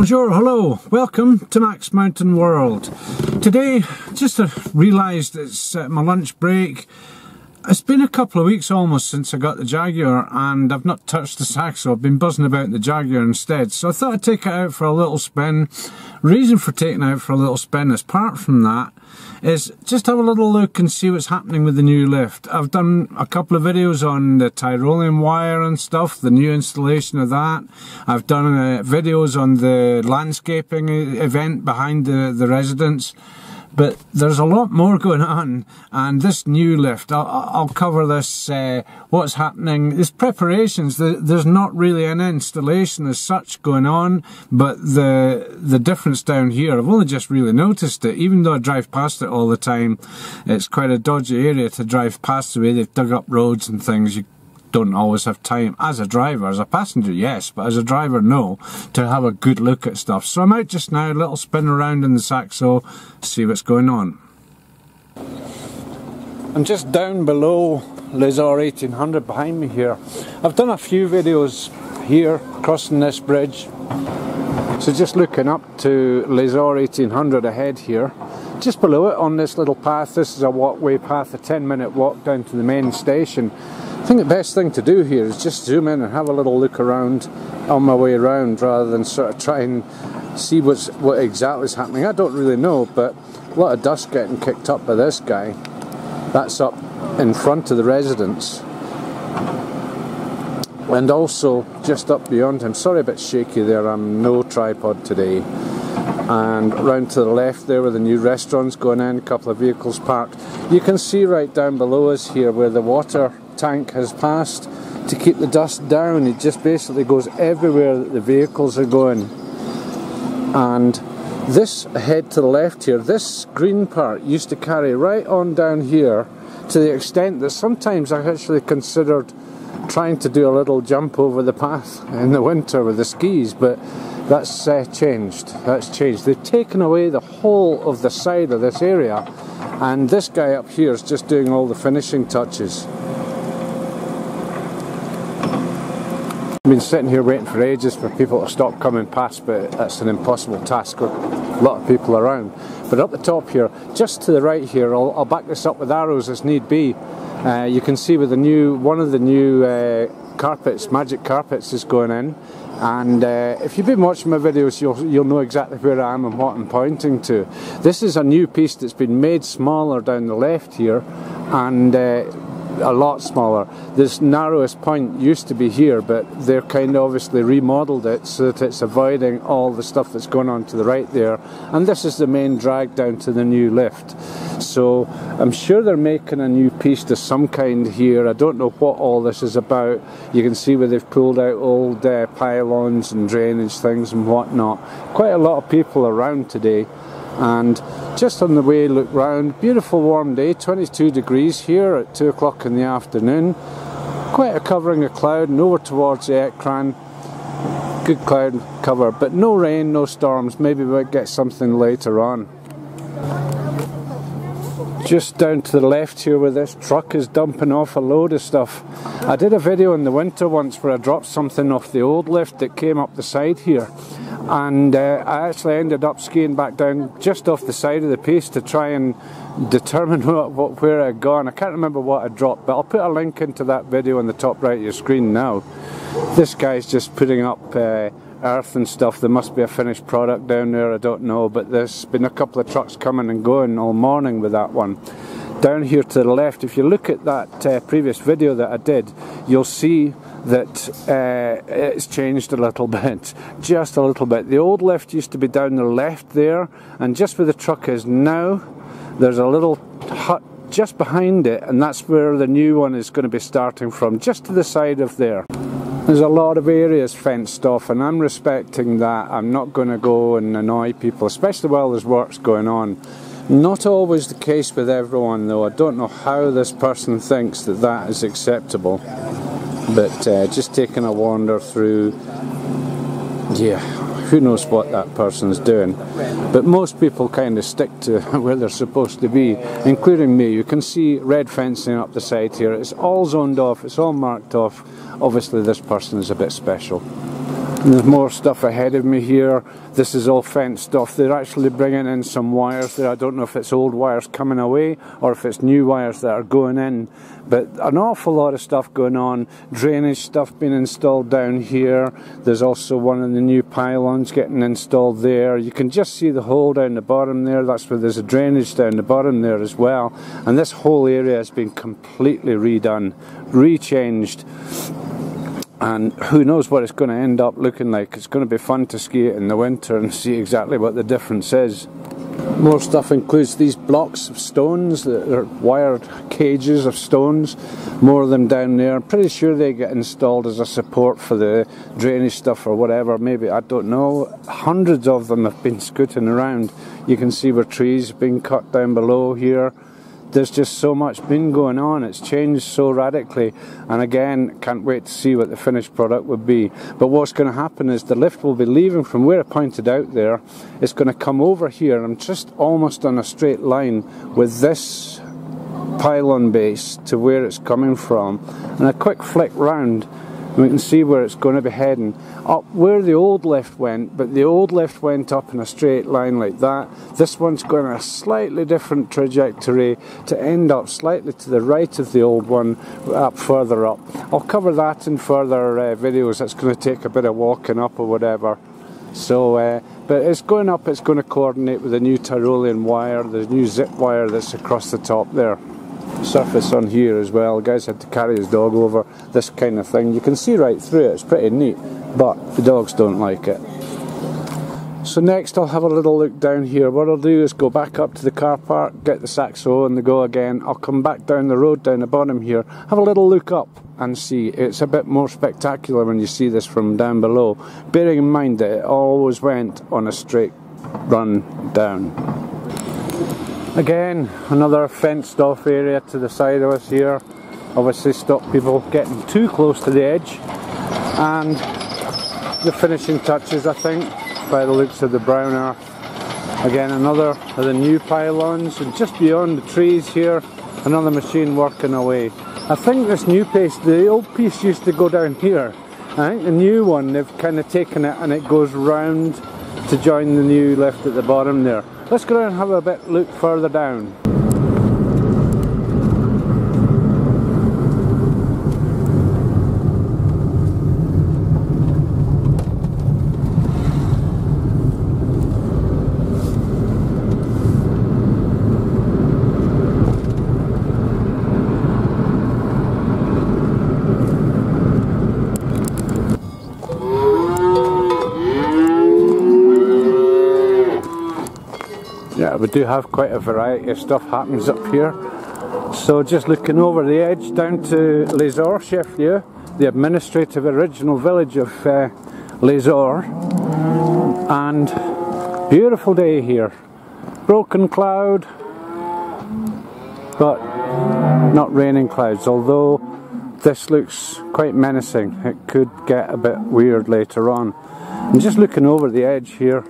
Bonjour, hello, welcome to MaxMountainWorld. Today, just realised it's my lunch break. It's been a couple of weeks almost since I got the Jaguar and I've not touched the Saxo. I've been buzzing about the Jaguar instead. So I thought I'd take it out for a little spin. Reason for taking it out for a little spin, apart from that, is just have a little look and see what's happening with the new lift. I've done a couple of videos on the Tyrolean wire and stuff, the new installation of that. I've done videos on the landscaping event behind the residence. But there's a lot more going on, and this new lift, I'll cover this, what's happening. There's preparations, there's not really an installation as such going on, but the difference down here, I've only just really noticed it. Even though I drive past it all the time, it's quite a dodgy area to drive past the way they've dug up roads and things. You don't always have time as a driver. As a passenger, yes, but as a driver, no, to have a good look at stuff. So I'm out just now, a little spin around in the Saxo, see what's going on. I'm just down below Les-Orres 1800 behind me here. I've done a few videos here crossing this bridge, so just looking up to Les-Orres 1800 ahead here. Just below it on this little path, this is a walkway path, a 10-minute walk down to the main station. I think the best thing to do here is just zoom in and have a little look around on my way around, rather than sort of try and see what exactly is happening. I don't really know, but a lot of dust getting kicked up by this guy. That's up in front of the residence, and also just up beyond him. Sorry, a bit shaky there, I'm no tripod today. And round to the left there where the new restaurant's going in, a couple of vehicles parked. You can see right down below us here where the water tank has passed to keep the dust down. It just basically goes everywhere that the vehicles are going. And this ahead to the left here, this green part used to carry right on down here, to the extent that sometimes I actually considered trying to do a little jump over the path in the winter with the skis, but that's changed. That's changed. They've taken away the whole of the side of this area, and this guy up here is just doing all the finishing touches. I've been sitting here waiting for ages for people to stop coming past, but that's an impossible task with a lot of people around. But up the top here, just to the right here, I'll back this up with arrows as need be. You can see with one of the new carpets, magic carpets, is going in. And if you've been watching my videos, you'll know exactly where I am and what I'm pointing to. This is a new piece that's been made smaller down the left here, and a lot smaller. This narrowest point used to be here, but they're kind of obviously remodeled it so that it's avoiding all the stuff that's going on to the right there. And this is the main drag down to the new lift. So I'm sure they're making a new piece of some kind here. I don't know what all this is about. You can see where they've pulled out old pylons and drainage things and whatnot. Quite a lot of people around today. And just on the way, look round, beautiful warm day, 22 degrees here at 2 o'clock in the afternoon. Quite a covering of cloud and over towards the Ekran. Good cloud cover, but no rain, no storms. Maybe we'll get something later on. Just down to the left here where this truck is dumping off a load of stuff. I did a video in the winter once where I dropped something off the old lift that came up the side here, and I actually ended up skiing back down just off the side of the piste to try and determine where I'd gone. I can't remember what I dropped, but I'll put a link into that video on the top right of your screen now. This guy's just putting up earth and stuff. There must be a finished product down there, I don't know, but there's been a couple of trucks coming and going all morning with that one. Down here to the left, if you look at that previous video that I did, you'll see that it's changed a little bit, just a little bit. The old lift used to be down the left there, and just where the truck is now, there's a little hut just behind it, and that's where the new one is going to be starting from, just to the side of there. There's a lot of areas fenced off, and I'm respecting that. I'm not going to go and annoy people, especially while there's works going on. Not always the case with everyone though. I don't know how this person thinks that that is acceptable, but just taking a wander through, yeah, who knows what that person's doing. But most people kind of stick to where they're supposed to be, including me. You can see red fencing up the side here. It's all zoned off, it's all marked off. Obviously this person is a bit special. There's more stuff ahead of me here. This is all fenced off. They're actually bringing in some wires there. I don't know if it's old wires coming away or if it's new wires that are going in. But an awful lot of stuff going on. Drainage stuff being installed down here. There's also one of the new pylons getting installed there. You can just see the hole down the bottom there. That's where there's a drainage down the bottom there as well. And this whole area has been completely redone, rechanged. And who knows what it's going to end up looking like. It's going to be fun to ski it in the winter and see exactly what the difference is. More stuff includes these blocks of stones that are wired cages of stones. More of them down there. I'm pretty sure they get installed as a support for the drainage stuff or whatever. Maybe, I don't know. Hundreds of them have been scooting around. You can see where trees have been cut down below here. There's just so much been going on. It's changed so radically, and again, can't wait to see what the finished product would be. But what's going to happen is the lift will be leaving from where I pointed out there. It's going to come over here. I'm just almost on a straight line with this pylon base to where it's coming from, and a quick flick round and we can see where it's going to be heading. Up where the old lift went, but the old lift went up in a straight line like that. This one's going a slightly different trajectory to end up slightly to the right of the old one, up further up. I'll cover that in further videos. That's going to take a bit of walking up or whatever. So, but it's going up, it's going to coordinate with the new Tyrolean wire, the new zip wire that's across the top there. Surface on here as well. The guy's had to carry his dog over, this kind of thing. You can see right through it, it's pretty neat, but the dogs don't like it. So next I'll have a little look down here. What I'll do is go back up to the car park, get the Saxo and the go again. I'll come back down the road down the bottom here, have a little look up and see. It's a bit more spectacular when you see this from down below, bearing in mind that it always went on a straight run down. Again, another fenced off area to the side of us here. Obviously stop people getting too close to the edge. And the finishing touches, I think, by the looks of the brown earth. Again, another of the new pylons, and just beyond the trees here, another machine working away. I think this new piece, the old piece used to go down here. I think the new one, they've kind of taken it and it goes round to join the new lift at the bottom there. Let's go around and have a bit look further down. Yeah, we do have quite a variety of stuff happens up here. So just looking over the edge down to Les-Orres, the administrative original village of Les-Orres, and beautiful day here. Broken cloud, but not raining clouds, although this looks quite menacing. It could get a bit weird later on. And just looking over the edge here,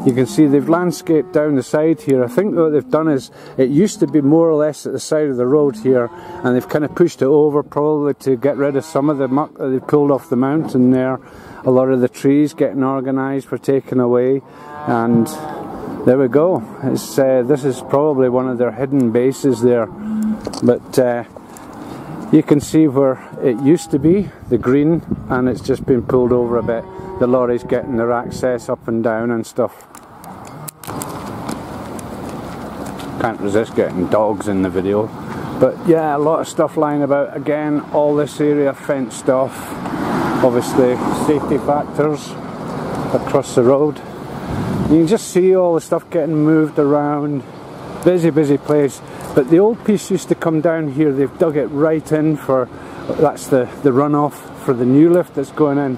you can see they've landscaped down the side here. I think what they've done is, it used to be more or less at the side of the road here, and they've kind of pushed it over probably to get rid of some of the muck that they pulled off the mountain there. A lot of the trees getting organised were taken away, and there we go. It's, this is probably one of their hidden bases there, but you can see where it used to be, the green, and it's just been pulled over a bit. The lorries getting their access up and down and stuff. Can't resist getting dogs in the video. But yeah, a lot of stuff lying about. Again, all this area fenced off. Obviously, safety factors across the road. You can just see all the stuff getting moved around. Busy, busy place. But the old piece used to come down here. They've dug it right in for, that's the runoff for the new lift that's going in,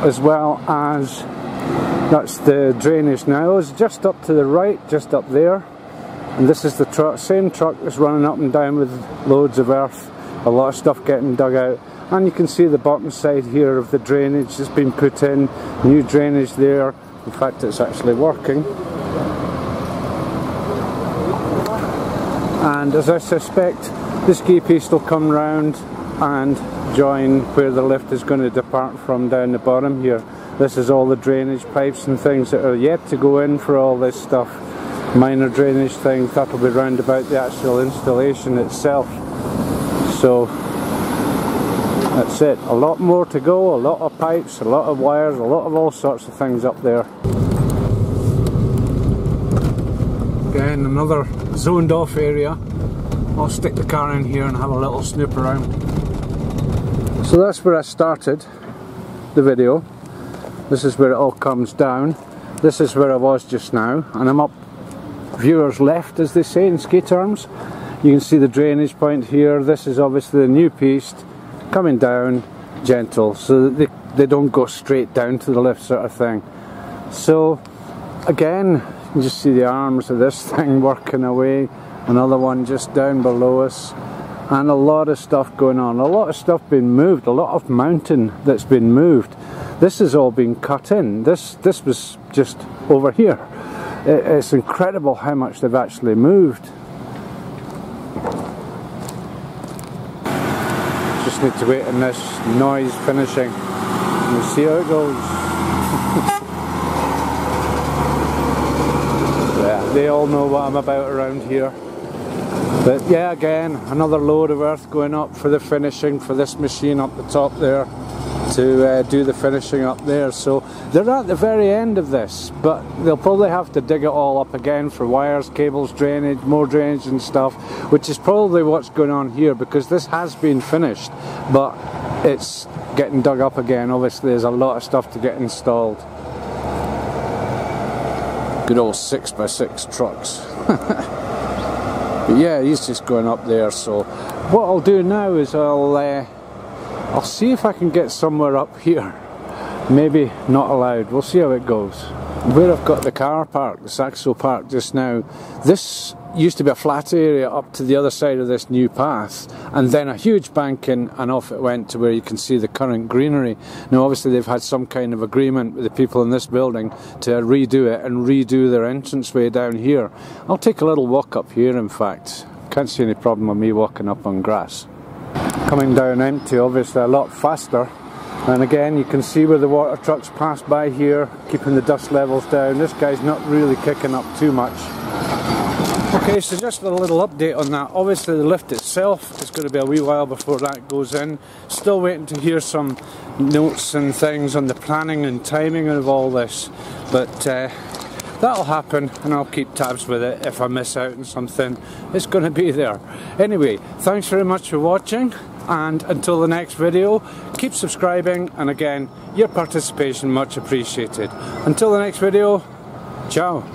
as well as that's the drainage now. It's just up to the right, just up there, and this is the truck, same truck that's running up and down with loads of earth, a lot of stuff getting dug out, and you can see the bottom side here of the drainage has been put in, new drainage there. In fact, it's actually working, and as I suspect the ski piste will come round and join where the lift is going to depart from down the bottom here. This is all the drainage pipes and things that are yet to go in for all this stuff. Minor drainage things, that'll be round about the actual installation itself. So that's it. A lot more to go, a lot of pipes, a lot of wires, a lot of all sorts of things up there. Again, another zoned off area. I'll stick the car in here and have a little snoop around. So that's where I started the video. This is where it all comes down. This is where I was just now, and I'm up viewers left, as they say in ski terms. You can see the drainage point here. This is obviously the new piste coming down gentle, so that they don't go straight down to the lift sort of thing. So again, you can just see the arms of this thing working away. Another one just down below us, and a lot of stuff going on, a lot of stuff being moved, a lot of mountain that's been moved. This has all been cut in. This was just over here. It's incredible how much they've actually moved. Just need to wait on this noise finishing and we'll see how it goes. Yeah, they all know what I'm about around here. But yeah, again, another load of earth going up for the finishing for this machine up the top there to do the finishing up there. So they're at the very end of this, but they'll probably have to dig it all up again for wires, cables, drainage, more drainage and stuff, which is probably what's going on here, because this has been finished, but it's getting dug up again. Obviously there's a lot of stuff to get installed. Good old 6x6 trucks. But yeah, he's just going up there. So what I'll do now is I'll see if I can get somewhere up here. Maybe not allowed. We'll see how it goes. Where I've got the car parked, the Saxo parked just now, this used to be a flat area up to the other side of this new path, and then a huge banking, and off it went to where you can see the current greenery. Now obviously they've had some kind of agreement with the people in this building to redo it and redo their entranceway down here. I'll take a little walk up here, in fact. Can't see any problem with me walking up on grass. Coming down empty, obviously a lot faster. And again, you can see where the water trucks pass by here, keeping the dust levels down. This guy's not really kicking up too much. Okay, so just a little update on that. Obviously the lift itself is going to be a wee while before that goes in. Still waiting to hear some notes and things on the planning and timing of all this. But that'll happen, and I'll keep tabs with it. If I miss out on something, it's going to be there. Anyway, thanks very much for watching, and until the next video, keep subscribing, and again, your participation much appreciated. Until the next video, ciao.